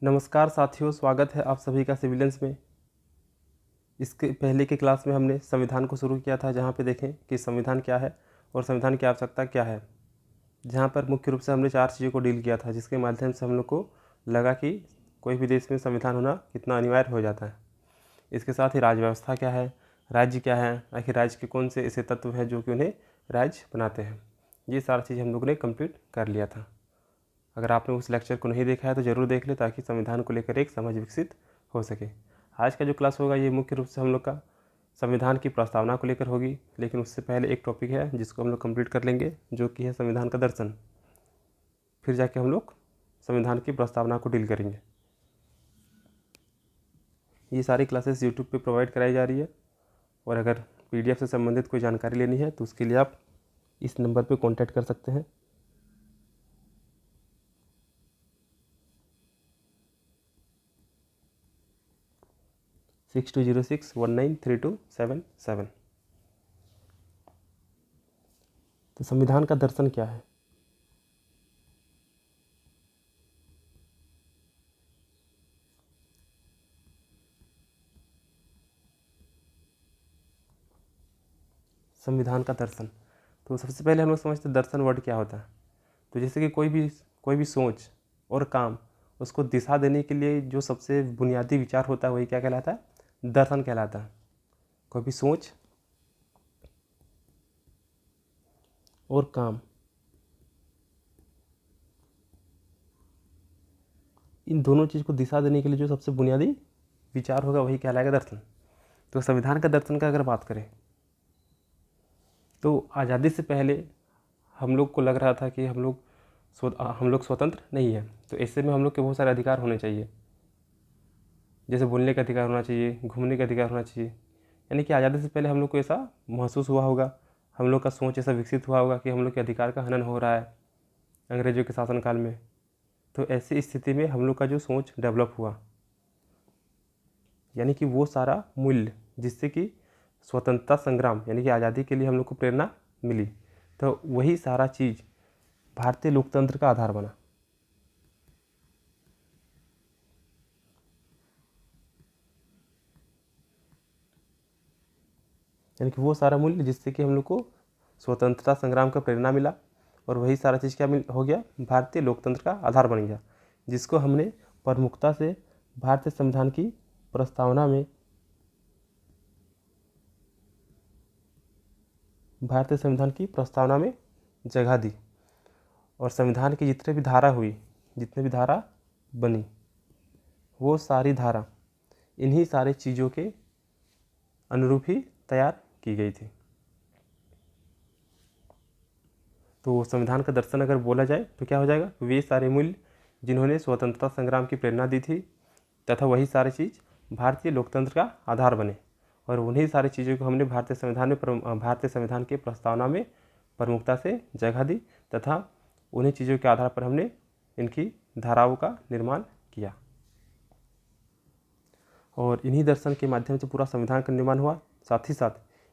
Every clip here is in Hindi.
नमस्कार साथियों, स्वागत है आप सभी का सिविलियंस में। इसके पहले की क्लास में हमने संविधान को शुरू किया था, जहाँ पे देखें कि संविधान क्या है और संविधान की आवश्यकता क्या है। जहाँ पर मुख्य रूप से हमने 4 चीज़ों को डील किया था, जिसके माध्यम से हम लोग को लगा कि कोई भी देश में संविधान होना कितना अनिवार्य हो जाता है। इसके साथ ही राज्य व्यवस्था क्या है, राज्य क्या है, आखिर राज्य के कौन से ऐसे तत्व हैं जो कि उन्हें राज्य बनाते हैं। ये सारी चीज़ हम लोगों ने कंप्लीट कर लिया था। अगर आपने उस लेक्चर को नहीं देखा है तो ज़रूर देख ले, ताकि संविधान को लेकर एक समझ विकसित हो सके। आज का जो क्लास होगा ये मुख्य रूप से हम लोग का संविधान की प्रस्तावना को लेकर होगी, लेकिन उससे पहले एक टॉपिक है जिसको हम लोग कंप्लीट कर लेंगे, जो कि है संविधान का दर्शन। फिर जाके हम लोग संविधान की प्रस्तावना को डील करेंगे। ये सारी क्लासेस यूट्यूब पे प्रोवाइड कराई जा रही है, और अगर PDF से संबंधित कोई जानकारी लेनी है तो उसके लिए आप इस नंबर पर कॉन्टैक्ट कर सकते हैं। (6206193277). तो संविधान का दर्शन क्या है? संविधान का दर्शन, तो सबसे पहले हम लोग समझते हैं दर्शन वर्ड क्या होता है। तो जैसे कि कोई भी सोच और काम, उसको दिशा देने के लिए जो सबसे बुनियादी विचार होता है वही क्या कहलाता है? दर्शन कहलाता है। कोई भी सोच और काम, इन दोनों चीज़ को दिशा देने के लिए जो सबसे बुनियादी विचार होगा वही कहलाएगा दर्शन। तो संविधान का दर्शन का अगर बात करें तो आज़ादी से पहले हम लोग को लग रहा था कि हम लोग स्वतंत्र नहीं हैं। तो ऐसे में हम लोग के बहुत सारे अधिकार होने चाहिए, जैसे बोलने का अधिकार होना चाहिए, घूमने का अधिकार होना चाहिए। यानी कि आज़ादी से पहले हम लोग को ऐसा महसूस हुआ होगा, हम लोग का सोच ऐसा विकसित हुआ होगा कि हम लोग के अधिकार का हनन हो रहा है अंग्रेजों के शासनकाल में। तो ऐसी स्थिति में हम लोग का जो सोच डेवलप हुआ, यानी कि वो सारा मूल्य जिससे कि स्वतंत्रता संग्राम यानी कि आज़ादी के लिए हम लोग को प्रेरणा मिली, तो वही सारा चीज़ भारतीय लोकतंत्र का आधार बना। यानी कि वो सारा मूल्य जिससे कि हम लोग को स्वतंत्रता संग्राम का प्रेरणा मिला, और वही सारा चीज़ क्या हो गया? भारतीय लोकतंत्र का आधार बन गया, जिसको हमने प्रमुखता से भारतीय संविधान की प्रस्तावना में जगह दी। और संविधान की जितने भी धारा बनी, वो सारी धारा इन्हीं सारी चीज़ों के अनुरूप ही तैयार की गई थी। तो संविधान का दर्शन अगर बोला जाए तो क्या हो जाएगा? वे सारे मूल्य जिन्होंने स्वतंत्रता संग्राम की प्रेरणा दी थी, तथा वही सारी चीज़ भारतीय लोकतंत्र का आधार बने, और उन्हीं सारी चीज़ों को हमने भारतीय संविधान की प्रस्तावना में प्रमुखता से जगह दी, तथा उन्हीं चीज़ों के आधार पर हमने इनकी धाराओं का निर्माण किया। और इन्हीं दर्शन के माध्यम से पूरा संविधान का निर्माण हुआ। साथ ही साथ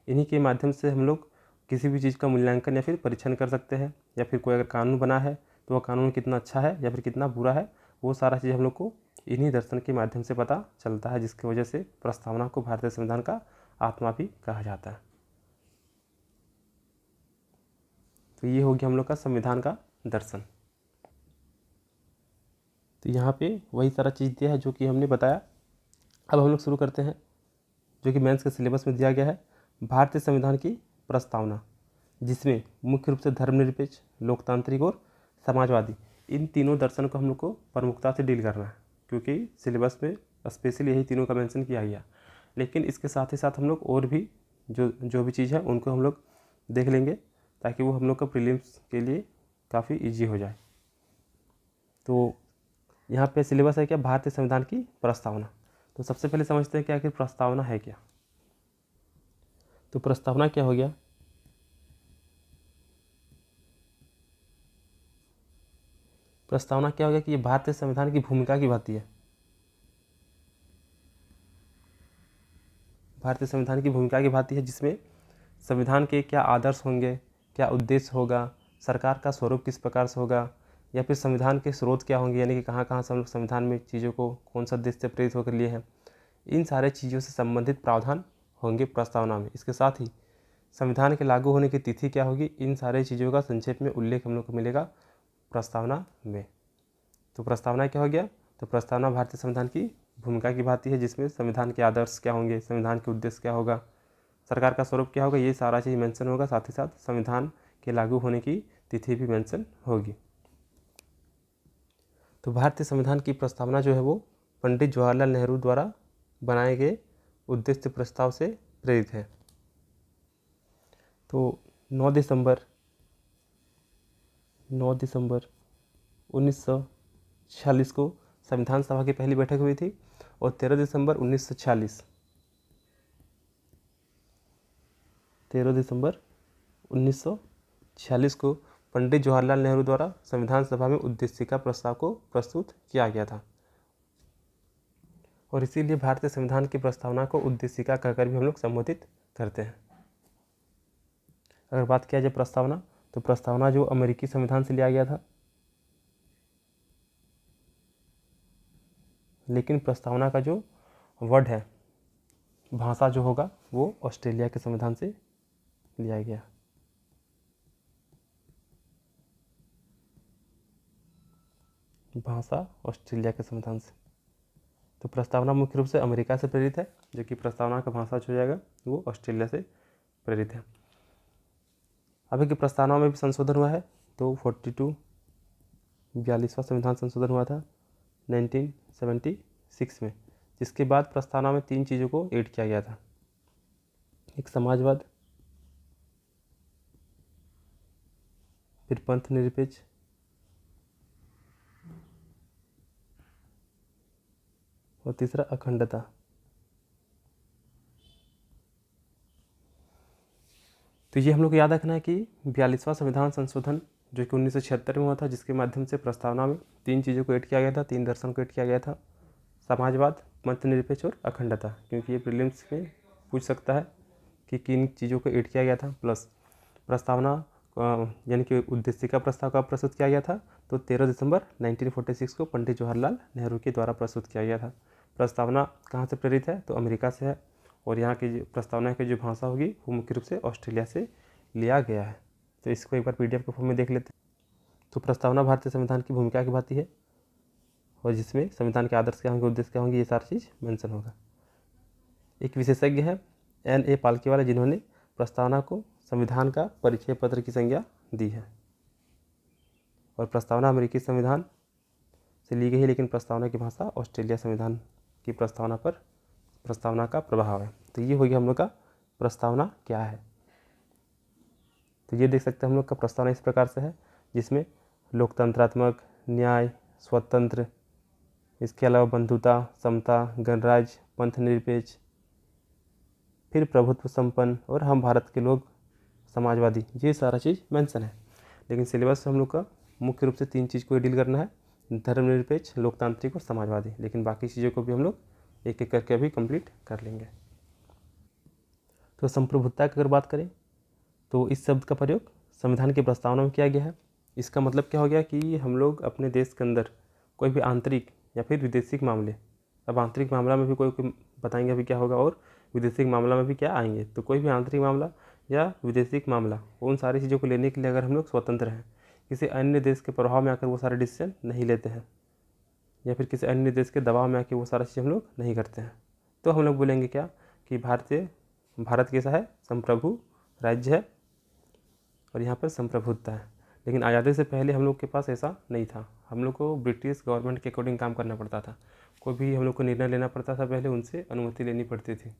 इन्हीं के माध्यम से हम लोग किसी भी चीज़ का मूल्यांकन या फिर परीक्षण कर सकते हैं, या फिर कोई अगर कानून बना है तो वह कानून कितना अच्छा है या फिर कितना बुरा है, वो सारा चीज़ हम लोग को इन्हीं दर्शन के माध्यम से पता चलता है, जिसकी वजह से प्रस्तावना को भारतीय संविधान का आत्मा भी कहा जाता है। तो ये हो गया हम लोग का संविधान का दर्शन। तो यहाँ पे वही सारा चीज़ दिया है जो कि हमने बताया। अब हम लोग शुरू करते हैं, जो कि मेंस के सिलेबस में दिया गया है, भारतीय संविधान की प्रस्तावना, जिसमें मुख्य रूप से धर्मनिरपेक्ष, लोकतांत्रिक और समाजवादी, इन तीनों दर्शन को हम लोग को प्रमुखता से डील करना है, क्योंकि सिलेबस में स्पेशली यही तीनों का मेंशन किया गया। लेकिन इसके साथ ही साथ हम लोग और भी जो भी चीज़ है उनको हम लोग देख लेंगे, ताकि वो हम लोग का प्रीलिम्स के लिए काफ़ी ईजी हो जाए। तो यहाँ पे सिलेबस है क्या? भारतीय संविधान की प्रस्तावना। तो सबसे पहले समझते हैं कि आखिर प्रस्तावना है क्या। तो प्रस्तावना क्या हो गया? प्रस्तावना क्या हो गया कि ये भारतीय संविधान की भूमिका की भांति है। भारतीय संविधान की भूमिका की भांति है, जिसमें संविधान के क्या आदर्श होंगे, क्या उद्देश्य होगा, सरकार का स्वरूप किस प्रकार से होगा, या फिर संविधान के स्रोत क्या होंगे, यानी कि कहाँ कहाँ से हम लोग संविधान में चीज़ों को कौन सा देश से प्रेरित होकर लिए हैं, इन सारे चीज़ों से संबंधित प्रावधान होंगे प्रस्तावना में। इसके साथ ही संविधान के लागू होने की तिथि क्या होगी, इन सारे चीज़ों का संक्षेप में उल्लेख हम लोग को मिलेगा प्रस्तावना में। तो प्रस्तावना क्या हो गया, तो प्रस्तावना भारतीय संविधान की भूमिका की भांति है, जिसमें संविधान के आदर्श क्या होंगे, संविधान के उद्देश्य क्या होगा, सरकार का स्वरूप क्या होगा, ये सारा चीज़ मेंशन होगा। साथ ही साथ संविधान के लागू होने की तिथि भी मेंशन होगी। तो भारतीय संविधान की प्रस्तावना जो है वो पंडित जवाहरलाल नेहरू द्वारा बनाए गए उद्देश्य प्रस्ताव से प्रेरित है। तो 9 दिसंबर 1946 को संविधान सभा की पहली बैठक हुई थी और 13 दिसंबर 1946 को पंडित जवाहरलाल नेहरू द्वारा संविधान सभा में उद्देशिका प्रस्ताव को प्रस्तुत किया गया था और इसीलिए भारतीय संविधान की प्रस्तावना को उद्देशिका कहकर भी हम लोग संबोधित करते हैं। अगर बात किया जाए प्रस्तावना, तो प्रस्तावना जो अमेरिकी संविधान से लिया गया था, लेकिन प्रस्तावना का जो वर्ड है, भाषा जो होगा, वो ऑस्ट्रेलिया के संविधान से लिया गया। भाषा ऑस्ट्रेलिया के संविधान से। तो प्रस्तावना मुख्य रूप से अमेरिका से प्रेरित है, जो कि प्रस्तावना का भाषा जो हो जाएगा वो ऑस्ट्रेलिया से प्रेरित है। अभी की प्रस्तावना में भी संशोधन हुआ है। तो 42वां संविधान संशोधन हुआ था 1976 में, जिसके बाद प्रस्तावना में 3 चीज़ों को ऐड किया गया था। एक समाजवाद, फिर पंथ निरपेक्ष, और तीसरा अखंडता। तो ये हम लोग को याद रखना है कि 42वां संविधान संशोधन जो कि 1976 में हुआ था, जिसके माध्यम से प्रस्तावना में 3 चीज़ों को ऐड किया गया था, 3 दर्शन को ऐड किया गया था, समाजवाद, पंथ निरपेक्ष और अखंडता। क्योंकि ये प्रीलिम्स में पूछ सकता है कि किन चीज़ों को ऐड किया गया था। प्लस प्रस्तावना यानी कि उद्देशिका प्रस्ताव कब प्रस्तुत किया गया था, तो 13 दिसंबर 1946 को पंडित जवाहरलाल नेहरू के द्वारा प्रस्तुत किया गया था। प्रस्तावना कहाँ से प्रेरित है, तो अमेरिका से है, और यहाँ की प्रस्तावना की जो भाषा होगी वो मुख्य रूप से ऑस्ट्रेलिया से लिया गया है। तो इसको एक बार PDF के फॉर्म में देख लेते हैं। तो प्रस्तावना भारतीय संविधान की भूमिका की भांति है, और जिसमें संविधान के आदर्श क्या होंगे, उद्देश्य क्या होंगे, ये सारी चीज़ मेंशन होगा। एक विशेषज्ञ है N.A. पालकीवाला, जिन्होंने प्रस्तावना को संविधान का परिचय पत्र की संज्ञा दी है। और प्रस्तावना अमेरिकी संविधान से ली गई है, लेकिन प्रस्तावना की भाषा ऑस्ट्रेलिया संविधान की प्रस्तावना पर प्रस्तावना का प्रभाव है। तो ये हो गया हम लोग का प्रस्तावना क्या है। तो ये देख सकते हैं हम लोग का प्रस्तावना इस प्रकार से है, जिसमें लोकतंत्रात्मक, न्याय, स्वतंत्र, इसके अलावा बंधुता, समता, गणराज्य, पंथ निरपेक्ष, फिर प्रभुत्व संपन्न और हम भारत के लोग, समाजवादी, ये सारा चीज़ मेंशन है। लेकिन सिलेबस हम लोग का मुख्य रूप से 3 चीज़ को डील करना है, धर्मनिरपेक्ष, लोकतांत्रिक और समाजवादी। लेकिन बाकी चीज़ों को भी हम लोग एक एक करके अभी कंप्लीट कर लेंगे। तो संप्रभुता की अगर बात करें, तो इस शब्द का प्रयोग संविधान की प्रस्तावना में किया गया है। इसका मतलब क्या हो गया कि हम लोग अपने देश के अंदर कोई भी आंतरिक या फिर विदेशिक मामले, अब आंतरिक मामला में भी कोई बताएंगे अभी क्या होगा, और विदेशिक मामला में भी क्या आएंगे। तो कोई भी आंतरिक मामला या विदेशिक मामला, उन सारी चीज़ों को लेने के लिए अगर हम लोग स्वतंत्र हैं, किसी अन्य देश के प्रभाव में आकर वो सारे डिसीजन नहीं लेते हैं, या फिर किसी अन्य देश के दबाव में आके वो सारा चीज़ हम लोग नहीं करते हैं, तो हम लोग बोलेंगे क्या कि भारत कैसा है, संप्रभु राज्य है, और यहाँ पर संप्रभुता है। लेकिन आज़ादी से पहले हम लोग के पास ऐसा नहीं था। हम लोग को ब्रिटिश गवर्नमेंट के अकॉर्डिंग काम करना पड़ता था। कोई भी हम लोग को निर्णय लेना पड़ता था, पहले उनसे अनुमति लेनी पड़ती थी।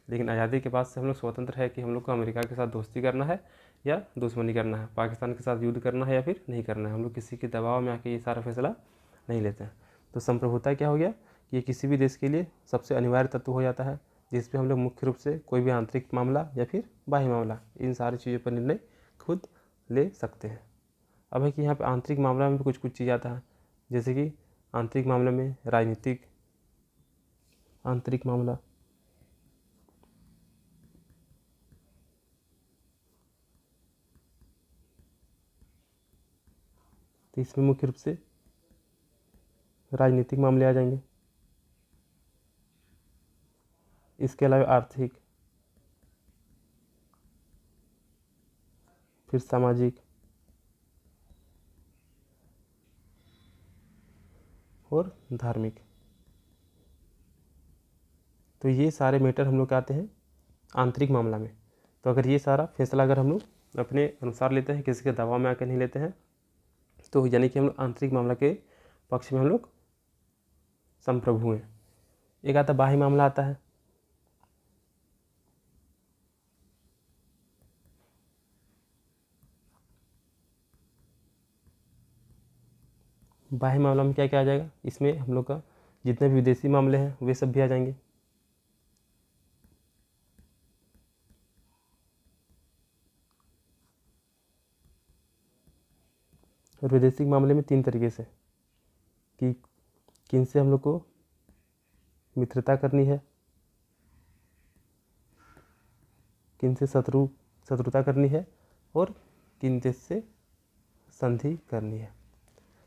लेकिन आज़ादी के बाद से हम लोग स्वतंत्र है कि हम लोग को अमेरिका के साथ दोस्ती करना है या दुश्मनी करना है, पाकिस्तान के साथ युद्ध करना है या फिर नहीं करना है। हम लोग किसी के दबाव में आके ये सारा फैसला नहीं लेते हैं। तो संप्रभुता क्या हो गया, ये किसी भी देश के लिए सबसे अनिवार्य तत्व हो जाता है, जिस पे हम लोग मुख्य रूप से कोई भी आंतरिक मामला या फिर बाह्य मामला, इन सारी चीज़ों पर निर्णय खुद ले सकते हैं। अब है कि यहाँ पे आंतरिक मामला में भी कुछ चीज़ आता है, जैसे कि आंतरिक मामले में राजनीतिक आंतरिक मामला, तो इसमें मुख्य रूप से राजनीतिक मामले आ जाएंगे। इसके अलावा आर्थिक, फिर सामाजिक और धार्मिक। तो ये सारे मैटर हम लोग के आते हैं आंतरिक मामला में। तो अगर ये सारा फैसला अगर हम लोग अपने अनुसार लेते हैं, किसी के दबाव में आकर नहीं लेते हैं, तो यानी कि हम लोग आंतरिक मामला के पक्ष में हम लोग संप्रभु हैं। एक आता बाह्य मामला आता है। बाह्य मामला में क्या क्या आ जाएगा, इसमें हम लोग का जितने भी विदेशी मामले हैं वे सब भी आ जाएंगे। और विदेशी मामले में 3 तरीके से कि किन से हम लोग को मित्रता करनी है, किन से शत्रुता करनी है, और किन देश से संधि करनी है।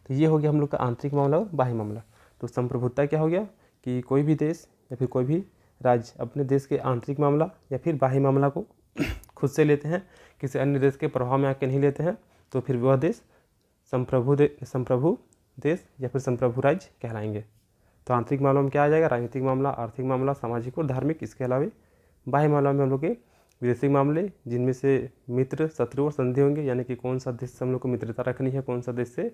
तो ये हो गया हम लोग का आंतरिक मामला और बाह्य मामला। तो संप्रभुता क्या हो गया कि कोई भी देश या फिर कोई भी राज्य अपने देश के आंतरिक मामला या फिर बाह्य मामला को खुद से लेते हैं, किसी अन्य देश के प्रभाव में आके नहीं लेते हैं, तो फिर वह देश संप्रभु देश या फिर संप्रभु राज्य कहलाएंगे। तो आंतरिक मामला में क्या आ जाएगा, राजनीतिक मामला, आर्थिक मामला, सामाजिक और धार्मिक। इसके अलावा बाह्य मामला में हम लोग के विदेशी मामले, जिनमें से मित्र, शत्रु और संधि होंगे, यानी कि कौन सा देश से हम लोग को मित्रता रखनी है, कौन सा देश से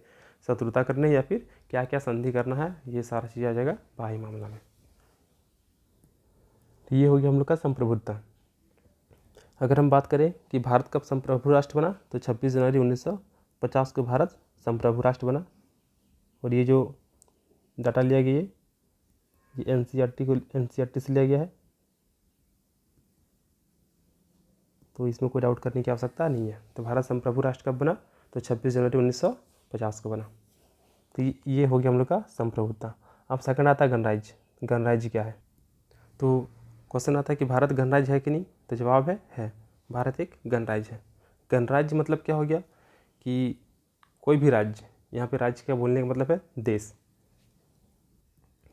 शत्रुता करनी है, या फिर क्या क्या संधि करना है, ये सारा चीज़ आ जाएगा बाह्य मामला में। तो ये हो गया हम लोग का संप्रभुता। अगर हम बात करें कि भारत कब संप्रभु राष्ट्र बना, तो 26 जनवरी 1950 को भारत संप्रभु राष्ट्र बना। और ये जो डाटा लिया गया है ये एनसीईआरटी से लिया गया है, तो इसमें कोई डाउट करने की आवश्यकता नहीं है। तो भारत संप्रभु राष्ट्र कब बना, तो 26 जनवरी 1950 को बना। तो ये हो गया हम लोग का संप्रभुता। अब सेकंड आता है गणराज्य। गणराज्य क्या है, तो क्वेश्चन आता है कि भारत गणराज्य है कि नहीं, तो जवाब है भारत एक गणराज्य है। गणराज्य मतलब क्या हो गया कि कोई भी राज्य, यहाँ पे राज्य का बोलने का मतलब है देश,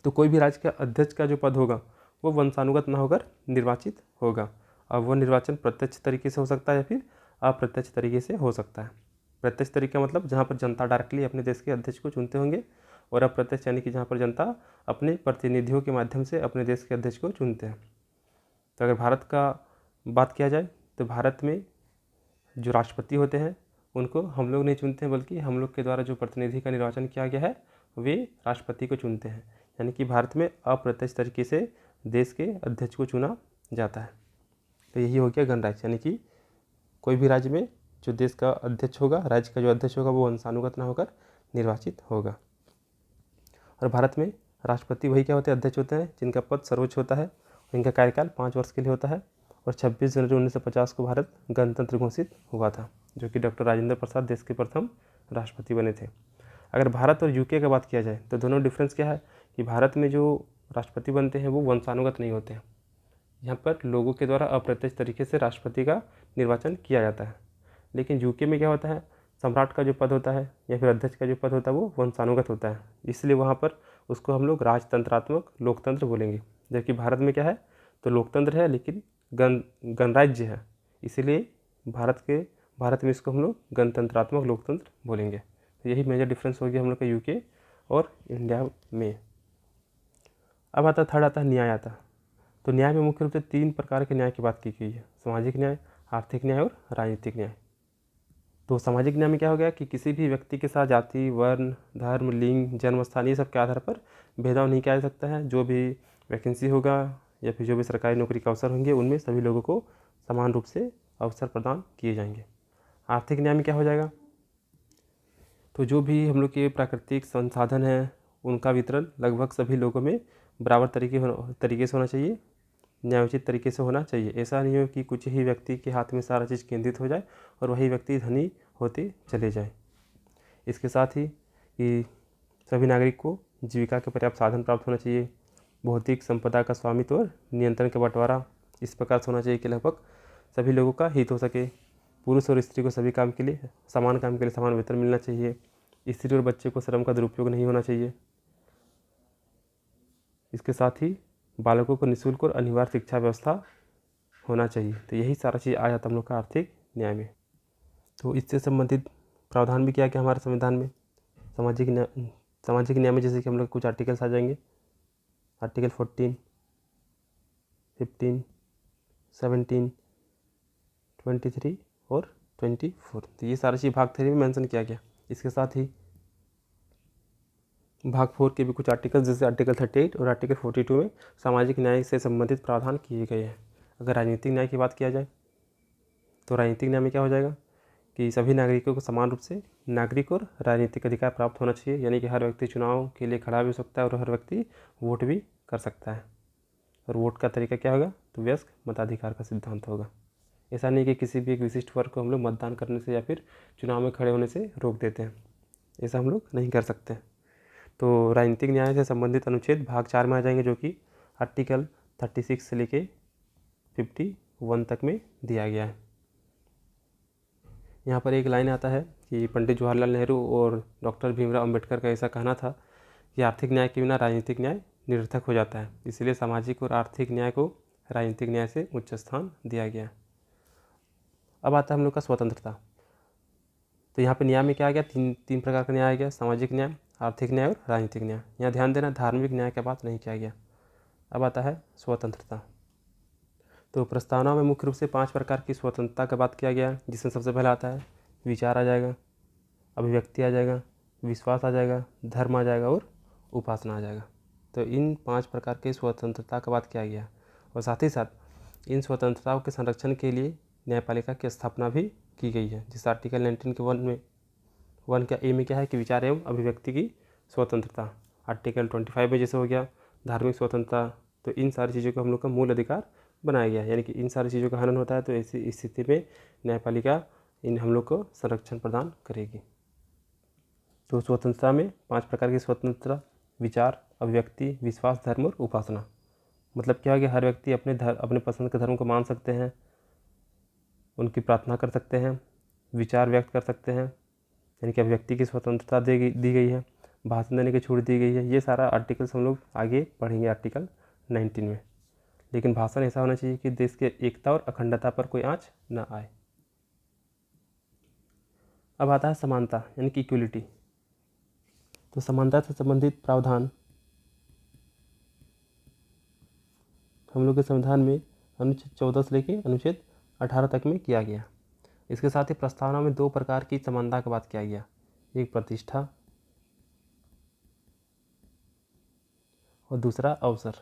तो कोई भी राज्य का अध्यक्ष का जो पद होगा वो वंशानुगत ना होकर निर्वाचित होगा। अब वो निर्वाचन प्रत्यक्ष तरीके से हो सकता है या फिर अप्रत्यक्ष तरीके से हो सकता है। प्रत्यक्ष तरीका मतलब जहाँ पर जनता डायरेक्टली अपने देश के अध्यक्ष को चुनते होंगे, और अप्रत्यक्ष यानी कि जहाँ पर जनता अपने प्रतिनिधियों के माध्यम से अपने देश के अध्यक्ष को चुनते हैं। तो अगर भारत का बात किया जाए तो भारत में जो राष्ट्रपति होते हैं उनको हम लोग नहीं चुनते हैं, बल्कि हम लोग के द्वारा जो प्रतिनिधि का निर्वाचन किया गया है वे राष्ट्रपति को चुनते हैं। यानी कि भारत में अप्रत्यक्ष तरीके से देश के अध्यक्ष को चुना जाता है। तो यही हो गया गणराज्य, यानी कि कोई भी राज्य में जो देश का अध्यक्ष होगा, राज्य का जो अध्यक्ष होगा वो वंशानुगत ना होकर निर्वाचित होगा। और भारत में राष्ट्रपति वही क्या होते हैं, अध्यक्ष होते हैं, जिनका पद सर्वोच्च होता है, इनका कार्यकाल 5 वर्ष के लिए होता है। और 26 जनवरी 1950 को भारत गणतंत्र घोषित हुआ था, जो कि डॉक्टर राजेंद्र प्रसाद देश के प्रथम राष्ट्रपति बने थे। अगर भारत और यूके का बात किया जाए तो दोनों डिफरेंस क्या है कि भारत में जो राष्ट्रपति बनते हैं वो वंशानुगत नहीं होते हैं, यहाँ पर लोगों के द्वारा अप्रत्यक्ष तरीके से राष्ट्रपति का निर्वाचन किया जाता है। लेकिन यूके में क्या होता है, सम्राट का जो पद होता है या फिर अध्यक्ष का जो पद होता है वो वंशानुगत होता है, इसलिए वहाँ पर उसको हम लोग राजतंत्रात्मक लोकतंत्र बोलेंगे। जबकि भारत में क्या है, तो लोकतंत्र है लेकिन गणराज्य है, इसीलिए भारत में इसको हम लोग गणतंत्रात्मक लोकतंत्र बोलेंगे। तो यही मेजर डिफरेंस हो गया हम लोग का यूके और इंडिया में। अब आता थर्ड आता है न्याय आता। तो न्याय में मुख्य रूप से 3 प्रकार के न्याय की बात की गई है, सामाजिक न्याय, आर्थिक न्याय और राजनीतिक न्याय। तो सामाजिक न्याय में क्या हो गया कि किसी भी व्यक्ति के साथ जाति, वर्ण, धर्म, लिंग, जन्म स्थान ये सब के आधार पर भेदभाव नहीं किया जा सकता है। जो भी वैकेंसी होगा या फिर जो भी सरकारी नौकरी के अवसर होंगे उनमें सभी लोगों को समान रूप से अवसर प्रदान किए जाएंगे। आर्थिक न्याय में क्या हो जाएगा, तो जो भी हम लोग के प्राकृतिक संसाधन हैं उनका वितरण लगभग सभी लोगों में बराबर तरीके से होना चाहिए, न्यायोचित तरीके से होना चाहिए। ऐसा नहीं हो कि कुछ ही व्यक्ति के हाथ में सारा चीज़ केंद्रित हो जाए और वही व्यक्ति धनी होते चले जाए। इसके साथ ही कि सभी नागरिक को जीविका के पर्याप्त साधन प्राप्त होना चाहिए, भौतिक संपदा का स्वामित्व और नियंत्रण का बंटवारा इस प्रकार से होना चाहिए कि लगभग सभी लोगों का हित हो सके। पुरुष और स्त्री को सभी काम के लिए समान वेतन मिलना चाहिए। स्त्री और बच्चे को श्रम का दुरुपयोग नहीं होना चाहिए। इसके साथ ही बालकों को निःशुल्क और अनिवार्य शिक्षा व्यवस्था होना चाहिए। तो यही सारा चीज़ आ जाता हम लोग का आर्थिक न्याय में। तो इससे संबंधित प्रावधान भी किया गया हमारे संविधान में। सामाजिक न्याय में जैसे कि हम लोग कुछ आर्टिकल्स आ जाएंगे, आर्टिकल 14, 15, 17, 23 और 24। तो ये सारा चीज़ भाग 3 में मेंशन किया गया। इसके साथ ही भाग 4 के भी कुछ आर्टिकल जैसे आर्टिकल 38 और आर्टिकल 42 में सामाजिक न्याय से संबंधित प्रावधान किए गए हैं। अगर राजनीतिक न्याय की बात किया जाए तो राजनीतिक न्याय में क्या हो जाएगा कि सभी नागरिकों को समान रूप से नागरिक और राजनीतिक अधिकार प्राप्त होना चाहिए, यानी कि हर व्यक्ति चुनाव के लिए खड़ा भी हो सकता है और हर व्यक्ति वोट भी कर सकता है। और वोट का तरीका क्या होगा, तो वयस्क मताधिकार का सिद्धांत होगा। ऐसा नहीं कि किसी भी एक विशिष्ट वर्ग को हम लोग मतदान करने से या फिर चुनाव में खड़े होने से रोक देते हैं, ऐसा हम लोग नहीं कर सकते। तो राजनीतिक न्याय से संबंधित अनुच्छेद भाग 4 में आ जाएंगे, जो कि आर्टिकल 36 से लेके 51 तक में दिया गया है। यहाँ पर एक लाइन आता है कि पंडित जवाहरलाल नेहरू और डॉक्टर भीमराव अंबेडकर का ऐसा कहना था कि आर्थिक न्याय के बिना राजनीतिक न्याय निरर्थक हो जाता है, इसलिए सामाजिक और आर्थिक न्याय को राजनीतिक न्याय से उच्च स्थान दिया गया है। अब आता है हम लोग का स्वतंत्रता। तो यहाँ पे न्याय में क्या आ गया, तीन प्रकार का न्याय आ गया, सामाजिक न्याय, आर्थिक न्याय और राजनीतिक न्याय। यहाँ ध्यान देना, धार्मिक न्याय का बात नहीं किया गया। अब आता है स्वतंत्रता। तो प्रस्तावना में मुख्य रूप से 5 प्रकार की स्वतंत्रता का बात किया गया, जिसमें सबसे पहला आता है विचार आ जाएगा, अभिव्यक्ति आ जाएगा, विश्वास आ जाएगा, धर्म आ जाएगा और उपासना आ जाएगा। तो इन 5 प्रकार की स्वतंत्रता का बात किया गया। और साथ ही साथ इन स्वतंत्रताओं के संरक्षण के लिए न्यायपालिका की स्थापना भी की गई है, जिस आर्टिकल 19 के 1 का ए में क्या है कि विचार एवं अभिव्यक्ति की स्वतंत्रता। आर्टिकल 25 में जैसे हो गया धार्मिक स्वतंत्रता। तो इन सारी चीज़ों को हम लोग का मूल अधिकार बनाया गया, यानी कि इन सारी चीज़ों का हनन होता है तो ऐसी स्थिति में न्यायपालिका इन हम लोग को संरक्षण प्रदान करेगी। तो स्वतंत्रता में 5 प्रकार की स्वतंत्रता, विचार, अभिव्यक्ति, विश्वास, धर्म और उपासना। मतलब क्या है कि हर व्यक्ति अपने पसंद के धर्म को मान सकते हैं, उनकी प्रार्थना कर सकते हैं, विचार व्यक्त कर सकते हैं, यानी कि अभिव्यक्ति की स्वतंत्रता दी गई है, भाषण देने की छूट दी गई है। ये सारा आर्टिकल्स हम लोग आगे पढ़ेंगे आर्टिकल 19 में। लेकिन भाषण ऐसा होना चाहिए कि देश के एकता और अखंडता पर कोई आँच न आए। अब आता है समानता, यानी कि इक्वलिटी। तो समानता से संबंधित प्रावधान हम लोग के संविधान में अनुच्छेद 14 से लेके अनुच्छेद 18 तक में किया गया। इसके साथ ही प्रस्तावना में 2 प्रकार की समानता की बात किया गया, एक प्रतिष्ठा और दूसरा अवसर।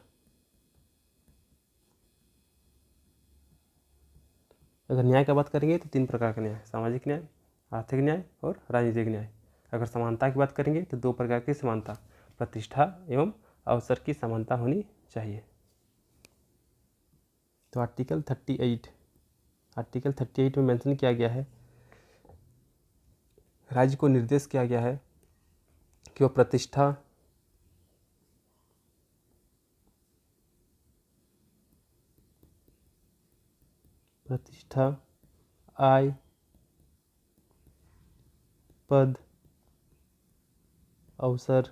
अगर न्याय की बात करेंगे तो 3 प्रकार का न्याय, सामाजिक न्याय, आर्थिक न्याय और राजनीतिक न्याय। अगर समानता की बात करेंगे तो 2 प्रकार की समानता, प्रतिष्ठा एवं अवसर की समानता होनी चाहिए। तो आर्टिकल 38 में मेंशन किया गया है, राज्य को निर्देश किया गया है कि वह प्रतिष्ठा, आय, पद, अवसर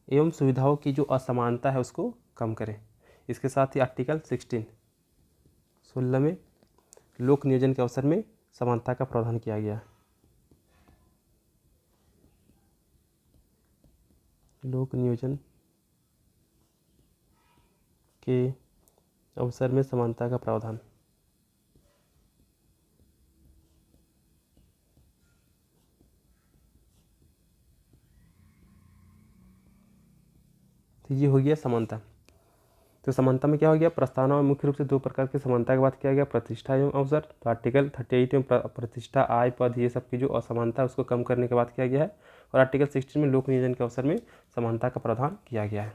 एवं सुविधाओं की जो असमानता है उसको कम करें। इसके साथ ही आर्टिकल 16 में लोक नियोजन के अवसर में समानता का प्रावधान किया गया। लोक नियोजन के अवसर में समानता का प्रावधान। तो ये हो गया समानता। तो समानता में क्या हो गया, प्रस्तावना में मुख्य रूप से 2 प्रकार की समानता की बात किया गया, प्रतिष्ठा एवं अवसर। तो आर्टिकल 38 में प्रतिष्ठा, आय, पद ये सब की जो असमानता है उसको कम करने की बात किया गया है। और आर्टिकल 16 में लोक नियोजन के अवसर में समानता का प्रावधान किया गया है।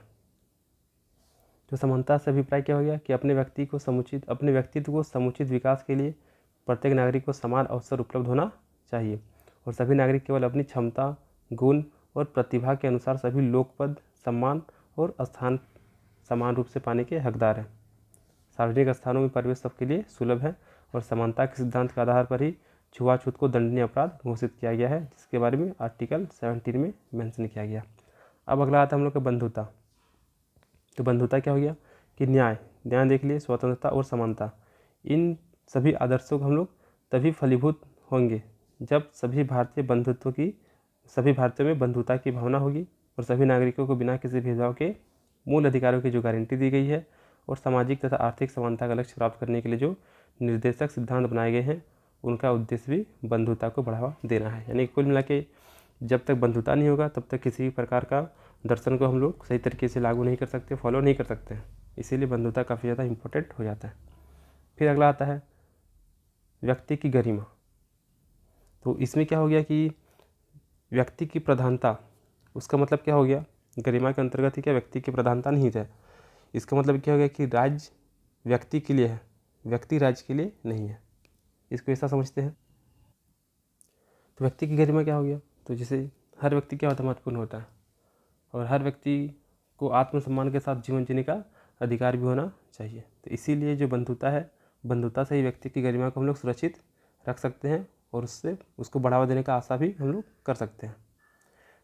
तो समानता से अभिप्राय क्या हो गया कि अपने व्यक्तित्व को समुचित विकास के लिए प्रत्येक नागरिक को समान अवसर उपलब्ध होना चाहिए और सभी नागरिक केवल अपनी क्षमता, गुण और प्रतिभा के अनुसार सभी लोकपद, सम्मान और स्थान समान रूप से पाने के हकदार हैं। सार्वजनिक स्थानों में प्रवेश सबके लिए सुलभ है और समानता के सिद्धांत के आधार पर ही छुआछूत को दंडनीय अपराध घोषित किया गया है, जिसके बारे में आर्टिकल 17 में मेंशन किया गया। अब अगला आता है हम लोग का बंधुता। तो बंधुता क्या हो गया कि न्याय देख लिए, स्वतंत्रता और समानता, इन सभी आदर्शों को हम लोग तभी फलीभूत होंगे जब सभी भारतीयों में बंधुता की भावना होगी और सभी नागरिकों को बिना किसी भेदभाव के मूल अधिकारों की जो गारंटी दी गई है और सामाजिक तथा आर्थिक समानता का लक्ष्य प्राप्त करने के लिए जो निर्देशक सिद्धांत बनाए गए हैं, उनका उद्देश्य भी बंधुता को बढ़ावा देना है। यानी कुल मिला के जब तक बंधुता नहीं होगा तब तक किसी प्रकार का दर्शन को हम लोग सही तरीके से लागू नहीं कर सकते, फॉलो नहीं कर सकते हैं। इसीलिए बंधुता काफ़ी ज़्यादा इम्पोर्टेंट हो जाता है। फिर अगला आता है व्यक्ति की गरिमा। तो इसमें क्या हो गया कि व्यक्ति की प्रधानता, उसका मतलब क्या हो गया, गरिमा के अंतर्गत ही क्या व्यक्ति की प्रधानता नहीं है। इसका मतलब क्या हो गया कि राज्य व्यक्ति के लिए है, व्यक्ति राज्य के लिए नहीं है। इसको ऐसा समझते हैं। तो व्यक्ति की गरिमा क्या हो गया, तो जैसे हर व्यक्ति क्या होता है, महत्वपूर्ण होता है और हर व्यक्ति को आत्मसम्मान के साथ जीवन जीने का अधिकार भी होना चाहिए। तो इसीलिए जो बंधुता है, बंधुता से ही व्यक्ति की गरिमा को हम लोग सुरक्षित रख सकते हैं और उसको बढ़ावा देने का आशा भी हम लोग कर सकते हैं।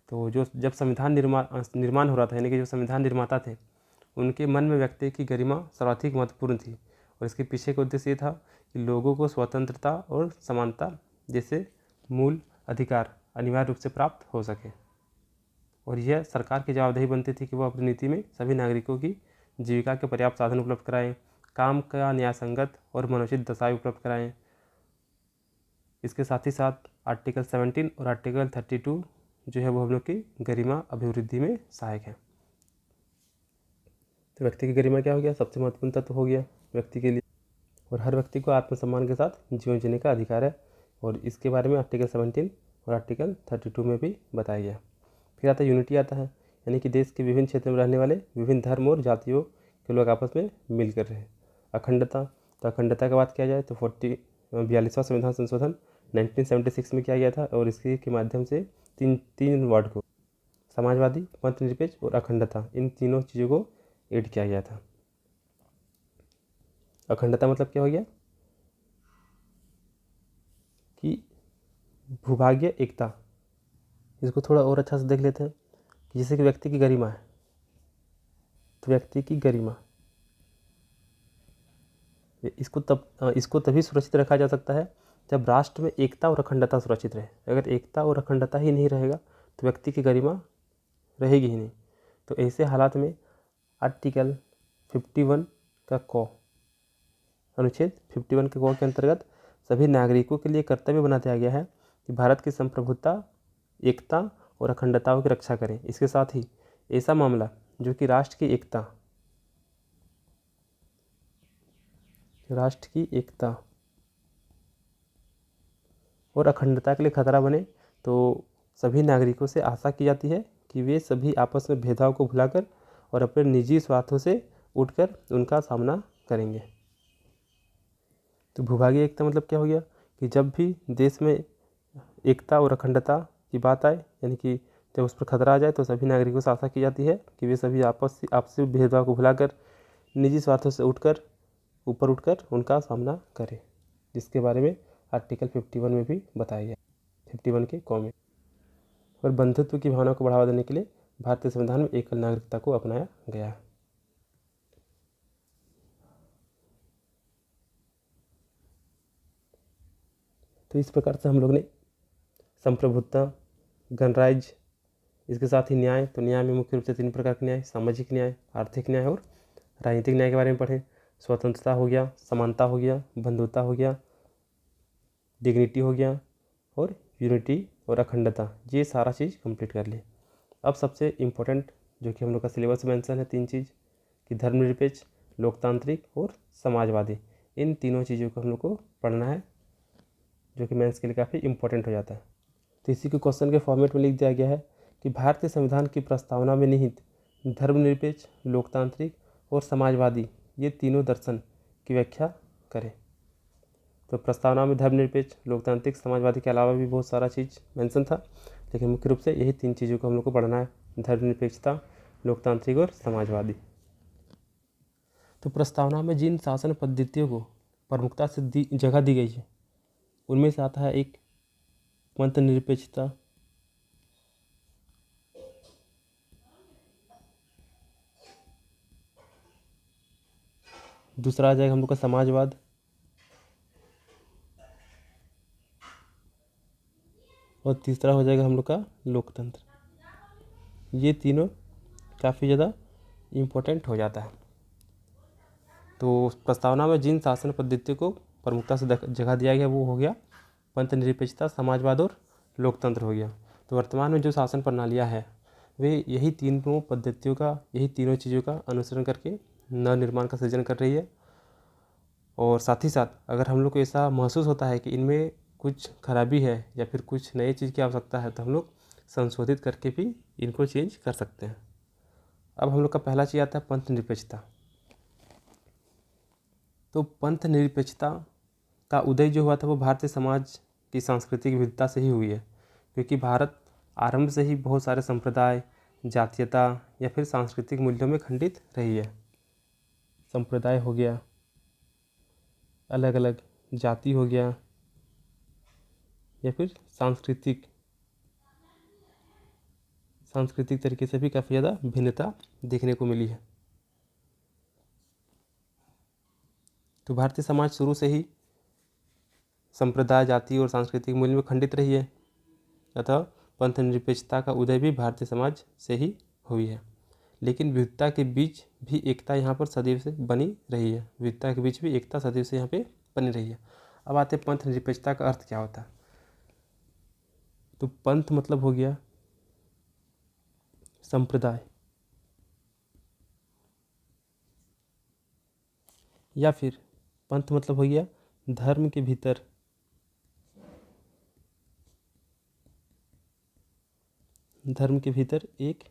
तो जब संविधान निर्माण हो रहा था, यानी कि जो संविधान निर्माता थे, उनके मन में व्यक्ति की गरिमा सर्वाधिक महत्वपूर्ण थी और इसके पीछे का उद्देश्य ये था कि लोगों को स्वतंत्रता और समानता जैसे मूल अधिकार अनिवार्य रूप से प्राप्त हो सके और यह सरकार की जवाबदेही बनती थी कि वह अपनी नीति में सभी नागरिकों की जीविका के पर्याप्त साधन उपलब्ध कराएं, काम का न्यायसंगत और मनोचित दशाएं उपलब्ध कराएं। इसके साथ ही साथ आर्टिकल 17 और आर्टिकल 32 जो है वो हम लोग की गरिमा अभिवृद्धि में सहायक है। तो व्यक्ति की गरिमा क्या हो गया, सबसे महत्वपूर्ण तत्व हो गया व्यक्ति के लिए, और हर व्यक्ति को आत्मसम्मान के साथ जीवन जीने का अधिकार है और इसके बारे में आर्टिकल 17 और आर्टिकल 32 में भी बताया गया। फिर आता है यूनिटी आता है, यानी कि देश के विभिन्न क्षेत्रों में रहने वाले विभिन्न धर्म और जातियों के लोग आपस में मिलकर रहे। अखंडता, तो अखंडता की बात किया जाए तो 42वां संविधान संशोधन 1976 में किया गया था और इसके के माध्यम से तीन वर्ड को, समाजवादी, मतनिरपेक्ष और अखंडता, इन तीनों चीज़ों को ऐड किया गया था। अखंडता मतलब क्या हो गया कि भूभागीय एकता। इसको थोड़ा और अच्छा से देख लेते हैं कि जैसे कि व्यक्ति की गरिमा है, तो व्यक्ति की गरिमा इसको तभी सुरक्षित रखा जा सकता है जब राष्ट्र में एकता और अखंडता सुरक्षित रहे। अगर एकता और अखंडता ही नहीं रहेगा तो व्यक्ति की गरिमा रहेगी ही नहीं। तो ऐसे हालात में आर्टिकल 51 का क, अनुच्छेद 51 के क के अंतर्गत सभी नागरिकों के लिए कर्तव्य बना दिया गया है कि भारत की संप्रभुता, एकता और अखंडताओं की रक्षा करें। इसके साथ ही ऐसा मामला जो कि राष्ट्र की एकता और अखंडता के लिए खतरा बने तो सभी नागरिकों से आशा की जाती है कि वे सभी आपस में भेदभाव को भुलाकर और अपने निजी स्वार्थों से उठकर उनका सामना करेंगे। तो भूभागीय एकता मतलब क्या हो गया कि जब भी देश में एकता और अखंडता की बात आए, यानी कि जब उस पर खतरा आ जाए तो सभी नागरिकों से आशा की जाती है कि वे सभी आपसी भेदभाव को भुलाकर निजी स्वार्थों से ऊपर उठकर उनका सामना करें, जिसके बारे में आर्टिकल 51 में भी बताया गया, 51 के क में। और बंधुत्व की भावना को बढ़ावा देने के लिए भारतीय संविधान में एकल नागरिकता को अपनाया गया है। तो इस प्रकार से हम लोग ने संप्रभुता, गणराज्य, इसके साथ ही न्याय, तो न्याय में मुख्य रूप से 3 प्रकार के न्याय, सामाजिक न्याय, आर्थिक न्याय और राजनीतिक न्याय के बारे में पढ़ें। स्वतंत्रता हो गया, समानता हो गया, बंधुता हो गया, डिग्निटी हो गया और यूनिटी और अखंडता, ये सारा चीज़ कंप्लीट कर ली। अब सबसे इम्पोर्टेंट जो कि हम लोग का सिलेबस में मेंशन है 3 चीज़ कि धर्मनिरपेक्ष, लोकतांत्रिक और समाजवादी, इन तीनों चीज़ों को हम लोग को पढ़ना है, जो कि मेंस के लिए काफ़ी इम्पोर्टेंट हो जाता है। तो इसी को क्वेश्चन के फॉर्मेट में लिख दिया गया है कि भारतीय संविधान की प्रस्तावना में निहित धर्मनिरपेक्ष, लोकतांत्रिक और समाजवादी, ये तीनों दर्शन की व्याख्या करें। तो प्रस्तावना में धर्मनिरपेक्ष, लोकतांत्रिक, समाजवादी के अलावा भी बहुत सारा चीज़ मेंशन था, लेकिन मुख्य रूप से यही 3 चीज़ों को हम लोग को पढ़ना है, धर्मनिरपेक्षता, लोकतांत्रिक और समाजवादी। तो प्रस्तावना में जिन शासन पद्धतियों को प्रमुखता से जगह दी गई है, उनमें से आता है एक पंथ निरपेक्षता, दूसरा आ जाएगा हम लोग का समाजवाद, और तीसरा हो जाएगा हम लोग का लोकतंत्र। ये तीनों काफ़ी ज़्यादा इम्पोर्टेंट हो जाता है। तो प्रस्तावना में जिन शासन पद्धतियों को प्रमुखता से जगह दिया गया वो हो गया पंथ निरपेक्षता, समाजवाद और लोकतंत्र हो गया। तो वर्तमान में जो शासन प्रणालियाँ हैं वे यही तीनों पद्धतियों का, यही तीनों चीज़ों का अनुसरण करके नव निर्माण का सृजन कर रही है। और साथ ही साथ अगर हम लोग को ऐसा महसूस होता है कि इनमें कुछ खराबी है या फिर कुछ नई चीज़ की आवश्यकता है तो हम लोग संशोधित करके भी इनको चेंज कर सकते हैं। अब हम लोग का पहला चीज़ आता है पंथ निरपेक्षता। तो पंथ निरपेक्षता का उदय जो हुआ था वो भारतीय समाज की सांस्कृतिक विविधता से ही हुई है, क्योंकि भारत आरंभ से ही बहुत सारे संप्रदाय, जातीयता या फिर सांस्कृतिक मूल्यों में खंडित रही है। संप्रदाय हो गया, अलग अलग जाति हो गया, या फिर सांस्कृतिक तरीके से भी काफ़ी ज़्यादा भिन्नता देखने को मिली है। तो भारतीय समाज शुरू से ही संप्रदाय, जाति और सांस्कृतिक मूल्य में खंडित रही है, अतः पंथ निरपेक्षता का उदय भी भारतीय समाज से ही हुई है। लेकिन विविधता के बीच भी एकता यहाँ पर सदैव से बनी रही है। विविधता के बीच भी एकता सदैव से यहाँ पे बनी रही है। अब आते हैं पंथ निरपेक्षता का अर्थ क्या होता है। तो पंथ मतलब हो गया संप्रदाय, या फिर पंथ मतलब हो गया धर्म के भीतर एक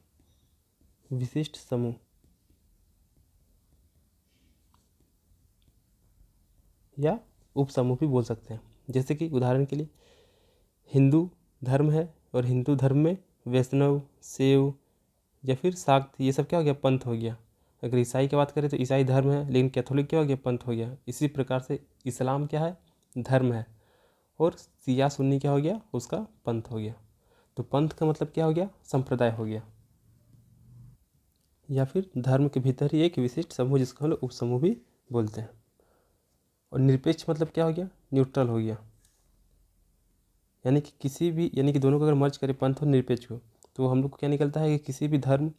विशिष्ट समूह, या उपसमूह भी बोल सकते हैं। जैसे कि उदाहरण के लिए हिंदू धर्म है और हिंदू धर्म में वैष्णव, शैव या फिर शाक्त, ये सब क्या हो गया, पंथ हो गया। अगर ईसाई की बात करें तो ईसाई धर्म है, लेकिन कैथोलिक क्या हो गया, पंथ हो गया। इसी प्रकार से इस्लाम क्या है, धर्म है, और सिया सुन्नी क्या हो गया, उसका पंथ हो गया। तो पंथ का मतलब क्या हो गया, संप्रदाय हो गया, या फिर धर्म के भीतर ही एक विशिष्ट समूह जिसको हम लोग उपसमूह भी बोलते हैं। और निरपेक्ष मतलब क्या हो गया, न्यूट्रल हो गया। यानी कि दोनों को अगर मर्ज करें, पंथ और निरपेक्ष को, तो हम लोग को क्या निकलता है कि किसी भी धर्म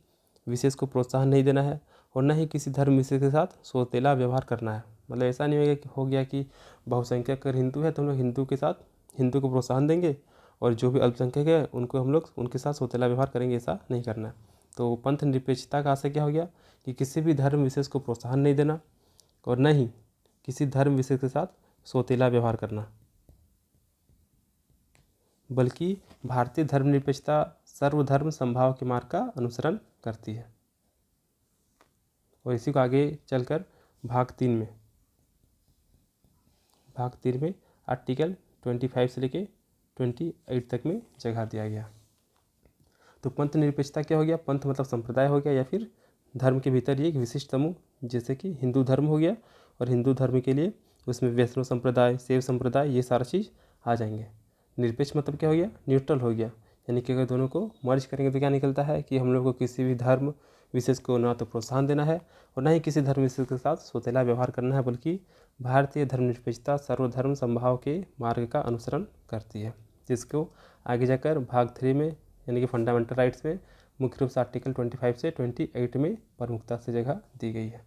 विशेष को प्रोत्साहन नहीं देना है और न ही किसी धर्म विशेष के साथ सौतेला व्यवहार करना है। मतलब ऐसा नहीं हो गया कि बहुसंख्यक अगर हिंदू है तो हम लोग हिंदू को प्रोत्साहन देंगे, और जो भी अल्पसंख्यक है उनको हम लोग उनके साथ सौतेला व्यवहार करेंगे, ऐसा नहीं करना है। तो पंथ निरपेक्षता का आशय क्या हो गया कि किसी भी धर्म विशेष को प्रोत्साहन नहीं देना और न ही किसी धर्म विशेष के साथ सौतेला व्यवहार करना, बल्कि भारतीय धर्मनिरपेक्षता सर्वधर्म समभाव के मार्ग का अनुसरण करती है। और इसी को आगे चलकर भाग तीन में आर्टिकल 25 से लेके 28 तक में जगह दिया गया। तो पंथ निरपेक्षता क्या हो गया, पंथ मतलब संप्रदाय हो गया, या फिर धर्म के भीतर एक विशिष्ट समूह, जैसे कि हिंदू धर्म हो गया, और हिंदू धर्म के लिए उसमें वैष्णव संप्रदाय, शैव संप्रदाय, ये सारा चीज़ आ जाएंगे। निरपेक्ष मतलब क्या हो गया, न्यूट्रल हो गया। यानी कि अगर दोनों को मर्ज करेंगे तो क्या निकलता है कि हम लोग को किसी भी धर्म विशेष को ना तो प्रोत्साहन देना है और ना ही किसी धर्म विशेष के साथ सौतेला व्यवहार करना है, बल्कि भारतीय धर्मनिरपेक्षता सर्वधर्म समभाव के मार्ग का अनुसरण करती है, जिसको आगे जाकर भाग 3 में यानी कि फंडामेंटल राइट्स में मुख्य रूप से आर्टिकल 25 से 28 में प्रमुखता से जगह दी गई है।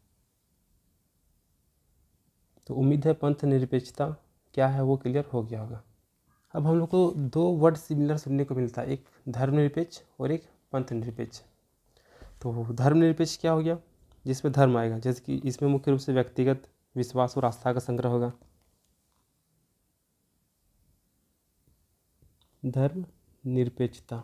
तो उम्मीद है पंथ निरपेक्षता क्या है वो क्लियर हो गया होगा। अब हम लोग को दो वर्ड सिमिलर सुनने को मिलता है, एक धर्मनिरपेक्ष और एक पंथ निरपेक्ष। तो धर्मनिरपेक्ष क्या हो गया, जिसमें धर्म आएगा, जैसे कि इसमें मुख्य रूप से व्यक्तिगत विश्वास और आस्था का संग्रह होगा। धर्म निरपेक्षता,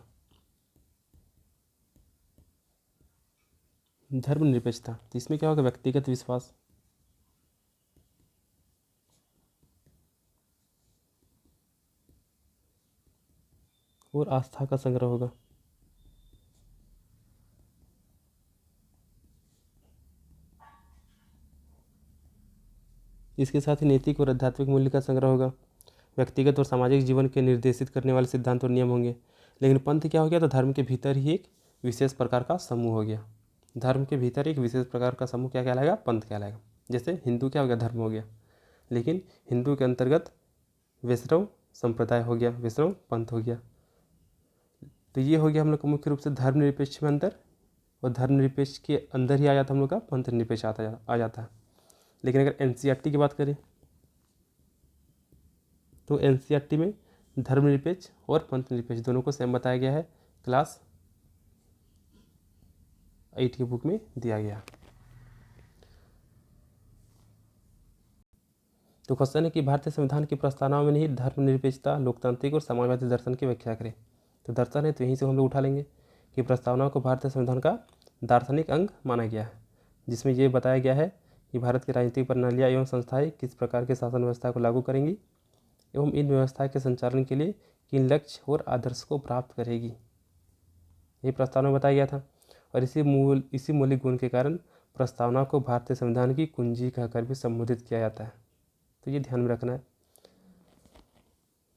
तो इसमें क्या होगा, व्यक्तिगत विश्वास और आस्था का संग्रह होगा। इसके साथ ही नैतिक और आध्यात्मिक मूल्य का संग्रह होगा। व्यक्तिगत और सामाजिक जीवन के निर्देशित करने वाले सिद्धांत और नियम होंगे। लेकिन पंथ क्या हो गया, तो धर्म के भीतर ही एक विशेष प्रकार का समूह हो गया। धर्म के भीतर एक विशेष प्रकार का समूह क्या कहलाएगा, पंथ कहलाएगा। जैसे हिंदू क्या हो गया, धर्म हो गया, लेकिन हिंदू के अंतर्गत वैष्णव संप्रदाय हो गया, वैष्णव पंथ हो गया। तो ये हो गया हम लोग का मुख्य रूप से धर्मनिरपेक्ष में अंतर, और धर्मनिरपेक्ष के अंदर ही आ जाता हम लोग का पंथ निरपेक्ष आ जाता है। लेकिन अगर एनसीईआरटी की बात करें तो एनसीईआरटी में धर्मनिरपेक्ष और पंथ निरपेक्ष दोनों को सेम बताया गया है, क्लास 8 की बुक में दिया गया। तो क्वेश्चन है कि भारतीय संविधान की प्रस्तावना में निहित धर्मनिरपेक्षता, लोकतांत्रिक और समाजवादी दर्शन की व्याख्या करें। तो दर्शन है तो यहीं से हम लोग उठा लेंगे कि प्रस्तावना को भारतीय संविधान का दार्शनिक अंग माना गया है, जिसमें ये बताया गया है कि भारत की राजनीतिक प्रणालियाँ एवं संस्थाएं किस प्रकार के शासन व्यवस्था को लागू करेंगी एवं इन व्यवस्था के संचालन के लिए किन लक्ष्य और आदर्श को प्राप्त करेगी, ये प्रस्तावना में बताया गया था। और इसी मौलिक गुण के कारण प्रस्तावना को भारतीय संविधान की कुंजी कहकर भी संबोधित किया जाता है। तो ये ध्यान में रखना है।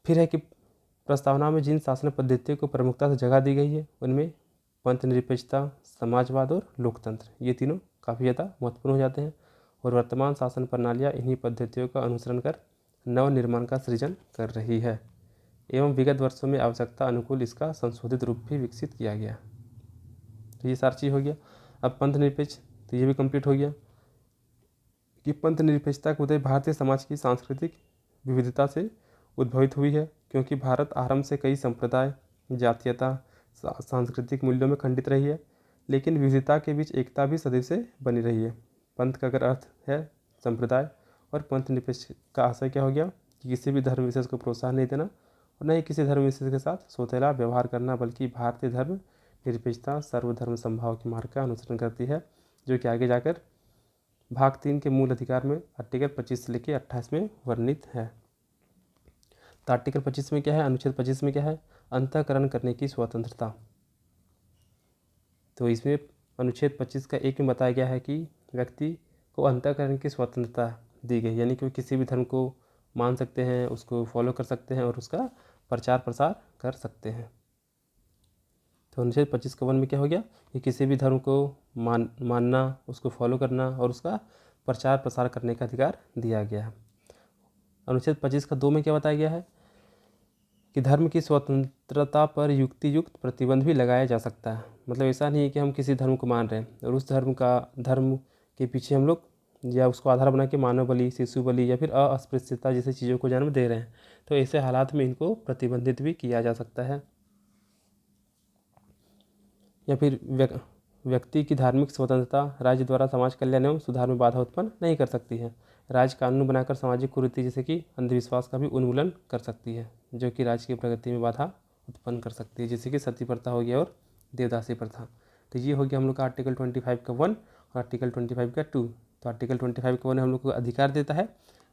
फिर है कि प्रस्तावना में जिन शासन पद्धतियों को प्रमुखता से जगह दी गई है उनमें पंथ निरपेक्षता, समाजवाद और लोकतंत्र, ये तीनों काफ़ी ज़्यादा महत्वपूर्ण हो जाते हैं। और वर्तमान शासन प्रणालियाँ इन्हीं पद्धतियों का अनुसरण कर नव निर्माण का सृजन कर रही है एवं विगत वर्षों में आवश्यकता अनुकूल इसका संशोधित रूप भी विकसित किया गया। तो ये सारी चीज़ हो गया। अब पंथ निरपेक्ष, तो ये भी कंप्लीट हो गया कि पंथ निरपेक्षता का उदय भारतीय समाज की सांस्कृतिक विविधता से उद्भवित हुई है, क्योंकि भारत आरंभ से कई संप्रदाय, जातीयता, सांस्कृतिक मूल्यों में खंडित रही है, लेकिन विविधता के बीच एकता भी सदैव से बनी रही है। पंथ का अगर अर्थ है संप्रदाय, और पंथ निरपेक्ष का आशय क्या हो गया कि किसी भी धर्म विशेष को प्रोत्साहन नहीं देना और न ही किसी धर्म विशेष के साथ सौतेला व्यवहार करना, बल्कि भारतीय धर्म निरपेक्षता सर्वधर्म संभाव के मार्ग का अनुसरण करती है, जो कि आगे जाकर भाग 3 के मूल अधिकार में आर्टिकल 25 से लेकर 28 में वर्णित है। तो आर्टिकल 25 में क्या है, अनुच्छेद 25 में क्या है, अंतःकरण करने की स्वतंत्रता। तो इसमें अनुच्छेद 25 का 1 में बताया गया है कि व्यक्ति को अंतःकरण की स्वतंत्रता दी गई, यानी कि वो किसी भी धर्म को मान सकते हैं, उसको फॉलो कर सकते हैं और उसका प्रचार प्रसार कर सकते हैं। तो अनुच्छेद 25 का 1 में क्या हो गया कि किसी भी धर्म को मानना, उसको फॉलो करना और उसका प्रचार प्रसार करने का अधिकार दिया गया है। अनुच्छेद 25 का 2 में क्या बताया गया है कि धर्म की स्वतंत्रता पर युक्तियुक्त प्रतिबंध भी लगाया जा सकता है। मतलब ऐसा नहीं है कि हम किसी धर्म को मान रहे हैं और उस धर्म के पीछे हम लोग या उसको आधार बना के मानव बलि, शिशु बलि या फिर अस्पृश्यता जैसी चीज़ों को जन्म दे रहे हैं, तो ऐसे हालात में इनको प्रतिबंधित भी किया जा सकता है। या फिर व्यक्ति की धार्मिक स्वतंत्रता राज्य द्वारा समाज कल्याण एवं सुधार में बाधा उत्पन्न नहीं कर सकती है। राज्य कानून बनाकर सामाजिक कुरीति जैसे कि अंधविश्वास का भी उन्मूलन कर सकती है, जो कि राज्य की प्रगति में बाधा उत्पन्न कर सकती है, जैसे कि सती प्रथा हो गया और देवदासी प्रथा। तो ये हो गया हम लोग का आर्टिकल 25 का 1 और आर्टिकल 25 का 2। तो आर्टिकल 25 का 1 हम लोग को अधिकार देता है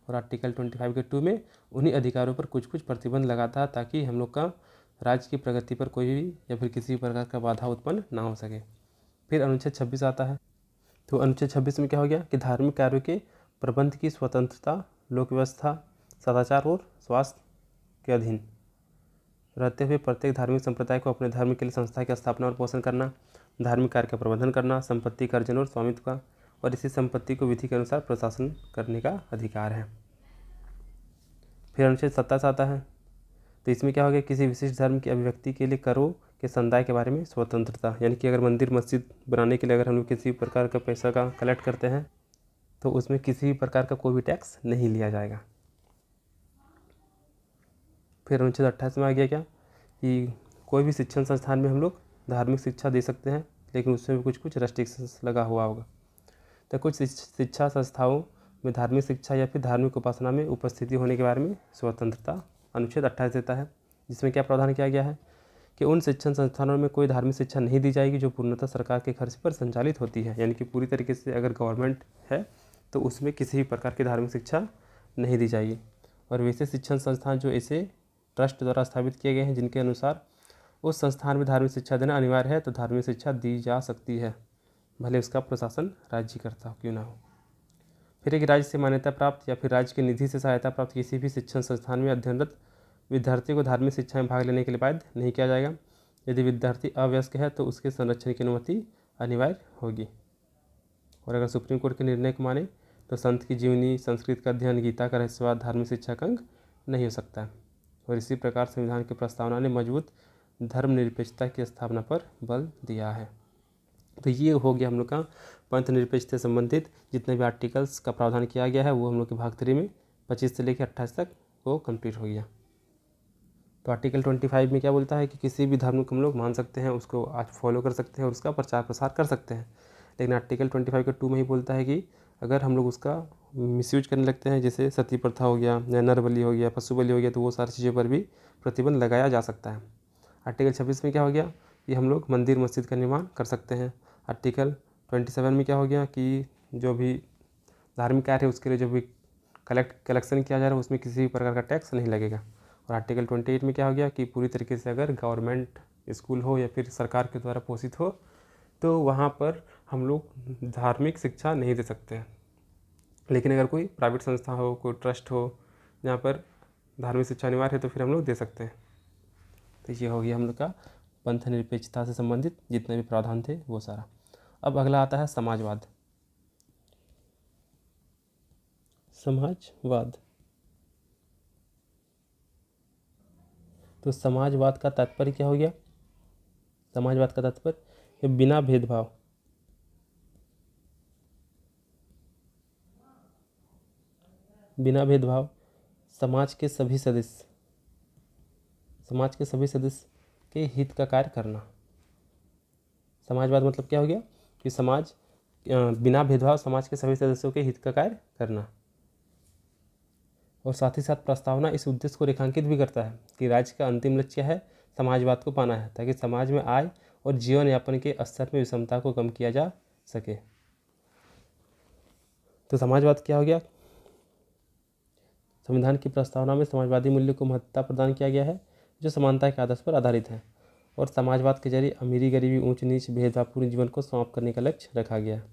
और आर्टिकल 25 के 2 में उन्हीं अधिकारों पर कुछ कुछ प्रतिबंध लगाता है, ताकि हम लोग का राज्य की प्रगति पर कोई भी या फिर किसी प्रकार का बाधा उत्पन्न ना हो सके। फिर अनुच्छेद 26 आता है। तो अनुच्छेद 26 में क्या हो गया कि धार्मिक कार्यों के प्रबंध की स्वतंत्रता लोक व्यवस्था, सदाचार और स्वास्थ्य के अधीन रहते हुए प्रत्येक धार्मिक संप्रदाय को अपने धर्म के लिए संस्था की स्थापना और पोषण करना, धार्मिक कार्य का प्रबंधन करना, संपत्ति का अर्जन और स्वामित्व का और इसी संपत्ति को विधि के अनुसार प्रशासन करने का अधिकार है। फिर अनुच्छेद 27 आता है। तो इसमें क्या हो गया, किसी विशिष्ट धर्म की अभिव्यक्ति के लिए करों के संदाय के बारे में स्वतंत्रता, यानी कि अगर मंदिर मस्जिद बनाने के लिए अगर हम लोग किसी प्रकार का पैसा का कलेक्ट करते हैं तो उसमें किसी भी प्रकार का कोई भी टैक्स नहीं लिया जाएगा। फिर अनुच्छेद 28 में आ गया क्या कि कोई भी शिक्षण संस्थान में हम लोग धार्मिक शिक्षा दे सकते हैं, लेकिन उसमें भी कुछ कुछ रेस्ट्रिक्शंस लगा हुआ होगा। तो कुछ शिक्षा संस्थाओं में धार्मिक शिक्षा या फिर धार्मिक उपासना में उपस्थिति होने के बारे में स्वतंत्रता अनुच्छेद 28 देता है, जिसमें क्या प्रावधान किया गया है कि उन शिक्षण संस्थानों में कोई धार्मिक शिक्षा नहीं दी जाएगी जो पूर्णतः सरकार के खर्च पर संचालित होती है, यानी कि पूरी तरीके से अगर गवर्नमेंट है तो उसमें किसी भी प्रकार की धार्मिक शिक्षा नहीं दी जाएगी। और वैसे शिक्षण संस्थान जो ऐसे ट्रस्ट द्वारा स्थापित किए गए हैं जिनके अनुसार उस संस्थान में धार्मिक शिक्षा देना अनिवार्य है, तो धार्मिक शिक्षा दी जा सकती है, भले उसका प्रशासन राज्य करता हो क्यों ना हो। फिर एक राज्य से मान्यता प्राप्त या फिर राज्य की निधि से सहायता प्राप्त किसी भी शिक्षण संस्थान में अध्ययनरत विद्यार्थी को धार्मिक शिक्षा में भाग लेने के लिए बाध्य नहीं किया जाएगा। यदि विद्यार्थी अवयस्क है तो उसके संरक्षण की अनुमति अनिवार्य होगी। और अगर सुप्रीम कोर्ट के निर्णय को माने तो संत की जीवनी, संस्कृत का अध्ययन, गीता का रहस्यवाद धार्मिक शिक्षा का अंग नहीं हो सकता है। और इसी प्रकार संविधान की प्रस्तावना ने मजबूत धर्मनिरपेक्षता की स्थापना पर बल दिया है। तो ये हो गया हम लोग का पंथ निरपेक्षता से संबंधित जितने भी आर्टिकल्स का प्रावधान किया गया है वो हम लोग के भाग 3 में 25 से लेकर 28 तक वो कंप्लीट हो गया। तो आर्टिकल 25 में क्या बोलता है कि किसी भी धर्म को हम लोग मान सकते हैं, उसको आज फॉलो कर सकते हैं और उसका प्रचार प्रसार कर सकते हैं। लेकिन आर्टिकल 25 के 2 में ही बोलता है कि अगर हम लोग उसका मिसयूज करने लगते हैं, जैसे सती प्रथा हो गया या नर बलि हो गया, पशु बलि हो गया, तो वो सारी चीज़ों पर भी प्रतिबंध लगाया जा सकता है। आर्टिकल 26 में क्या हो गया कि हम लोग मंदिर मस्जिद का निर्माण कर सकते हैं। आर्टिकल 27 में क्या हो गया कि जो भी धार्मिक कार्य है उसके लिए जो भी कलेक्शन किया जा रहा है उसमें किसी भी प्रकार का टैक्स नहीं लगेगा। और आर्टिकल 28 में क्या हो गया कि पूरी तरीके से अगर गवर्नमेंट स्कूल हो या फिर सरकार के द्वारा पोषित हो तो वहाँ पर हम लोग धार्मिक शिक्षा नहीं दे सकते हैं। लेकिन अगर कोई प्राइवेट संस्था हो, कोई ट्रस्ट हो जहाँ पर धार्मिक शिक्षा अनिवार्य है तो फिर हम लोग दे सकते हैं। तो ये हो गया हम लोग का पंथ निरपेक्षता से संबंधित जितने भी प्रावधान थे वो सारा। अब अगला आता है समाजवाद। समाजवाद, तो समाजवाद का तात्पर्य क्या हो गया? समाजवाद का तात्पर्य बिना भेदभाव, बिना भेदभाव समाज के सभी सदस्य के हित का कार्य करना। समाजवाद मतलब क्या हो गया कि समाज बिना भेदभाव समाज के सभी सदस्यों के हित का कार्य करना। और साथ ही साथ प्रस्तावना इस उद्देश्य को रेखांकित भी करता है कि राज्य का अंतिम लक्ष्य है समाजवाद को पाना है, ताकि समाज में आय और जीवन यापन के स्तर में विषमता को कम किया जा सके। तो समाजवाद क्या हो गया? संविधान की प्रस्तावना में समाजवादी मूल्य को महत्ता प्रदान किया गया है जो समानता के आदर्श पर आधारित है। और समाजवाद के जरिए अमीरी गरीबी ऊंच नीच भेदभावपूर्ण जीवन को समाप्त करने का लक्ष्य रखा गया है।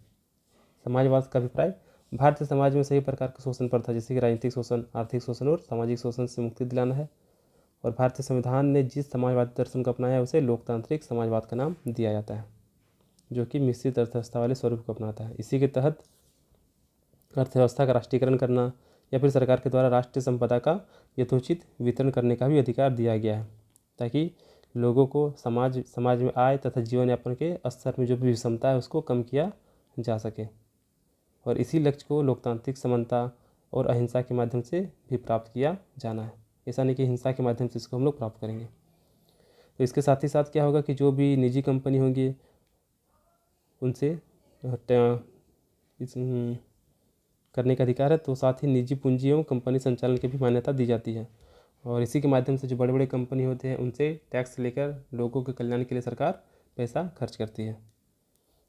समाजवाद का अभिप्राय भारतीय समाज में सभी प्रकार के शोषण प्रथा जैसे कि राजनीतिक शोषण, आर्थिक शोषण और सामाजिक शोषण से मुक्ति दिलाना है। और भारतीय संविधान ने जिस समाजवादी दर्शन को अपनाया है उसे लोकतांत्रिक समाजवाद का नाम दिया जाता है, जो कि मिश्रित अर्थव्यवस्था वाले स्वरूप को अपनाता है। इसी के तहत अर्थव्यवस्था का राष्ट्रीयकरण करना या फिर सरकार के द्वारा राष्ट्रीय संपदा का यथोचित वितरण करने का भी अधिकार दिया गया है, ताकि लोगों को समाज में आय तथा जीवन यापन के स्तर में जो भी विषमता है उसको कम किया जा सके। और इसी लक्ष्य को लोकतांत्रिक समानता और अहिंसा के माध्यम से भी प्राप्त किया जाना है। ऐसा नहीं कि हिंसा के माध्यम से इसको हम लोग प्राप्त करेंगे। तो इसके साथ ही साथ क्या होगा कि जो भी निजी कंपनी होंगी उनसे करने का अधिकार है, तो साथ ही निजी पूंजी एवं कंपनी संचालन की भी मान्यता दी जाती है। और इसी के माध्यम से जो बड़े बड़े कंपनी होते हैं उनसे टैक्स लेकर लोगों के कल्याण के लिए सरकार पैसा खर्च करती है।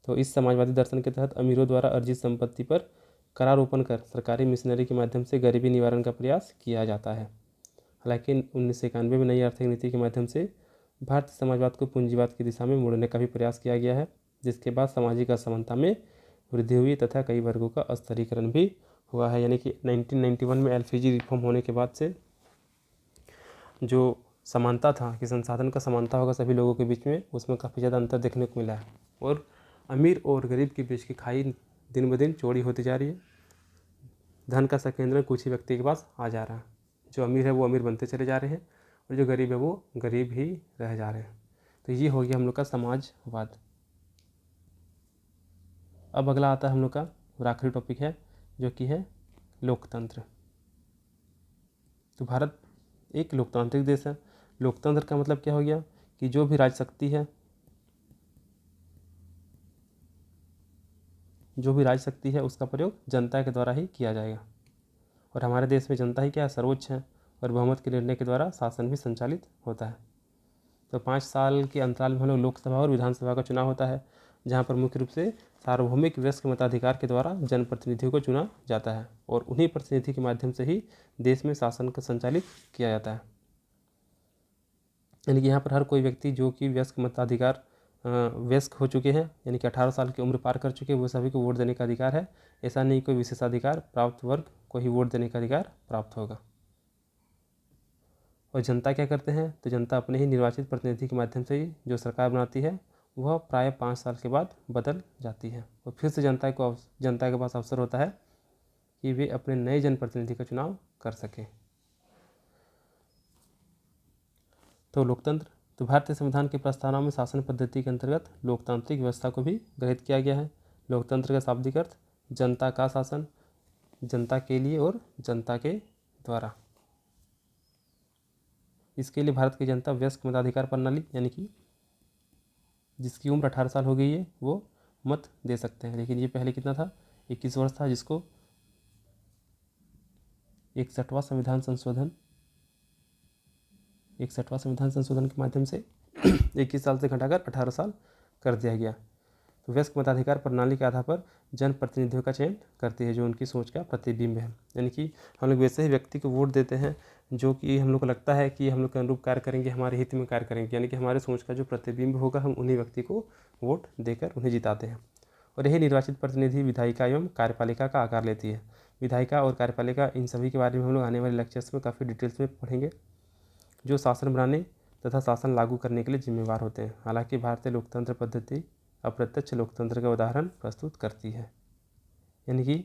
तो इस समाजवादी दर्शन के तहत अमीरों द्वारा अर्जित संपत्ति पर करारोपण कर सरकारी मिशनरी के माध्यम से गरीबी निवारण का प्रयास किया जाता है। हालांकि 1991 में नई आर्थिक नीति के माध्यम से भारतीय समाजवाद को पूंजीवाद की दिशा में मोड़ने का भी प्रयास किया गया है, जिसके बाद सामाजिक असमानता में वृद्धि हुई तथा कई वर्गों का स्तरीकरण भी हुआ है। यानी कि 1991 में एलपीजी रिफॉर्म होने के बाद से जो समानता था कि संसाधन का समानता होगा सभी लोगों के बीच में, उसमें काफ़ी ज़्यादा अंतर देखने को मिला है। और अमीर और गरीब के बीच की खाई दिन ब दिन चौड़ी होती जा रही है। धन का संकेंद्रण कुछ ही व्यक्ति के पास आ जा रहा है। जो अमीर है वो अमीर बनते चले जा रहे हैं और जो गरीब है वो गरीब ही रह जा रहे हैं। तो ये हो गया हम लोग का समाजवाद। अब अगला आता है हम लोग का और आखिरी टॉपिक है जो कि है लोकतंत्र। तो भारत एक लोकतांत्रिक देश है। लोकतंत्र का मतलब क्या हो गया कि जो भी राजशक्ति है उसका प्रयोग जनता के द्वारा ही किया जाएगा। और हमारे देश में जनता ही क्या है, सर्वोच्च है और बहुमत के निर्णय के द्वारा शासन भी संचालित होता है। तो 5 साल के अंतराल में हम लोग लोकसभा और विधानसभा का चुनाव होता है, जहाँ पर मुख्य रूप से सार्वभौमिक वयस्क मताधिकार के द्वारा जनप्रतिनिधियों को चुना जाता है और उन्हीं प्रतिनिधि के माध्यम से ही देश में शासन को संचालित किया जाता है। यानी कि यहाँ पर हर कोई व्यक्ति जो कि वयस्क मताधिकार वयस्क हो चुके हैं, यानी कि 18 साल की उम्र पार कर चुके हैं, वो सभी को वोट देने का अधिकार है। ऐसा नहीं कोई विशेषाधिकार प्राप्त वर्ग को ही वोट देने का अधिकार प्राप्त होगा। और जनता क्या करते हैं, तो जनता अपने ही निर्वाचित प्रतिनिधि के माध्यम से ही जो सरकार बनाती है वह प्राय 5 साल के बाद बदल जाती है, और फिर से जनता के पास अवसर होता है कि वे अपने नए जनप्रतिनिधि का चुनाव कर सकें। तो लोकतंत्र, तो भारतीय संविधान के प्रस्तावना में शासन पद्धति के अंतर्गत लोकतांत्रिक व्यवस्था को भी ग्रहित किया गया है। लोकतंत्र का शाब्दिक अर्थ जनता का शासन, जनता के लिए और जनता के द्वारा। इसके लिए भारत की जनता वयस्क मताधिकार प्रणाली, यानी कि जिसकी उम्र 18 साल हो गई है वो मत दे सकते हैं। लेकिन ये पहले कितना था, 21 वर्ष था, जिसको 61वां संविधान संशोधन के माध्यम से 21 साल से घटाकर 18 साल कर दिया गया। तो वयस्क मताधिकार प्रणाली के आधार पर जनप्रतिनिधियों का चयन करती है जो उनकी सोच का प्रतिबिंब है। यानी कि हम लोग वैसे ही व्यक्ति को वोट देते हैं जो कि हम लोग को लगता है कि हम लोग के अनुरूप कार्य करेंगे, हमारे हित में कार्य करेंगे, यानी कि हमारे सोच का जो प्रतिबिंब होगा हम उन्हीं व्यक्ति को वोट देकर उन्हें जिताते हैं। और यही निर्वाचित प्रतिनिधि विधायिका एवं कार्यपालिका का आकार लेती है। विधायिका और कार्यपालिका, इन सभी के बारे में हम लोग आने वाले लेक्चर्स में काफ़ी डिटेल्स में पढ़ेंगे, जो शासन बनाने तथा शासन लागू करने के लिए जिम्मेवार होते हैं। हालांकि भारतीय लोकतंत्र पद्धति अप्रत्यक्ष लोकतंत्र का उदाहरण प्रस्तुत करती है। यानी कि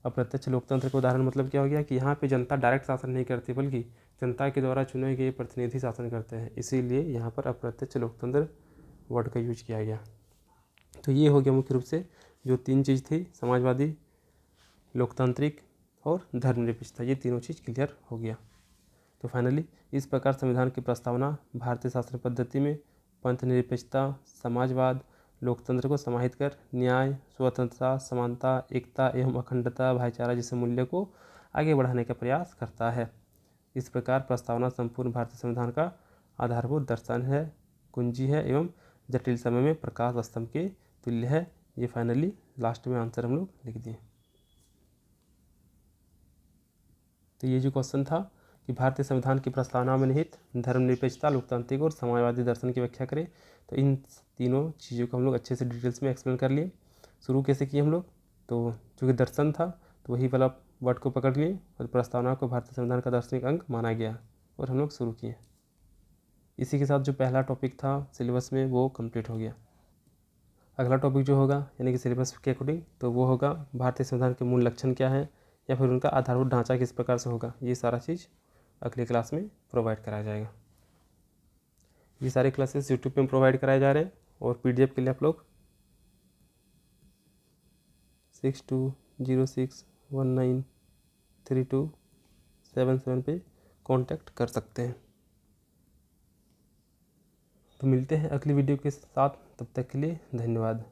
अप्रत्यक्ष लोकतंत्र का उदाहरण मतलब क्या हो गया कि यहाँ पे जनता डायरेक्ट शासन नहीं करती, बल्कि जनता के द्वारा चुने गए प्रतिनिधि शासन करते हैं। इसीलिए यहाँ पर अप्रत्यक्ष लोकतंत्र वर्ड का यूज किया गया। तो ये हो गया मुख्य रूप से जो 3 चीज़ थी, समाजवादी, लोकतांत्रिक और धर्मनिरपेक्षता, ये तीनों चीज़ क्लियर हो गया। तो फाइनली इस प्रकार संविधान की प्रस्तावना भारतीय शासन पद्धति में पंथ निरपेक्षता, समाजवाद, लोकतंत्र को समाहित कर न्याय, स्वतंत्रता, समानता, एकता एवं अखंडता, भाईचारा जैसे मूल्य को आगे बढ़ाने का प्रयास करता है। इस प्रकार प्रस्तावना संपूर्ण भारतीय संविधान का आधारभूत दर्शन है, कुंजी है एवं जटिल समय में प्रकाश स्तंभ के तुल्य है। ये फाइनली लास्ट में आंसर हम लोग लिख दिए। तो ये जो क्वेश्चन था कि भारतीय संविधान की प्रस्तावना में निहित धर्मनिरपेक्षता, लोकतांत्रिक और समाजवादी दर्शन की व्याख्या करें, तो इन तीनों चीज़ों को हम लोग अच्छे से डिटेल्स में एक्सप्लेन कर लिए। शुरू कैसे किए हम लोग, तो चूँकि दर्शन था तो वही वाला वर्ड को पकड़ लिए और प्रस्तावना को भारतीय संविधान का दार्शनिक अंग माना गया और हम लोग शुरू किए। इसी के साथ जो पहला टॉपिक था सिलेबस में वो कंप्लीट हो गया। अगला टॉपिक जो होगा यानी कि सिलेबस के अकॉर्डिंग, तो वो होगा भारतीय संविधान के मूल लक्षण क्या है या फिर उनका आधारभूत ढांचा किस प्रकार से होगा। ये सारा चीज़ अगली क्लास में प्रोवाइड कराया जाएगा। ये सारे क्लासेस यूट्यूब पे प्रोवाइड कराए जा रहे हैं और PDF के लिए आप लोग 6206193277 पे कांटेक्ट कर सकते हैं। तो मिलते हैं अगली वीडियो के साथ, तब तक के लिए धन्यवाद।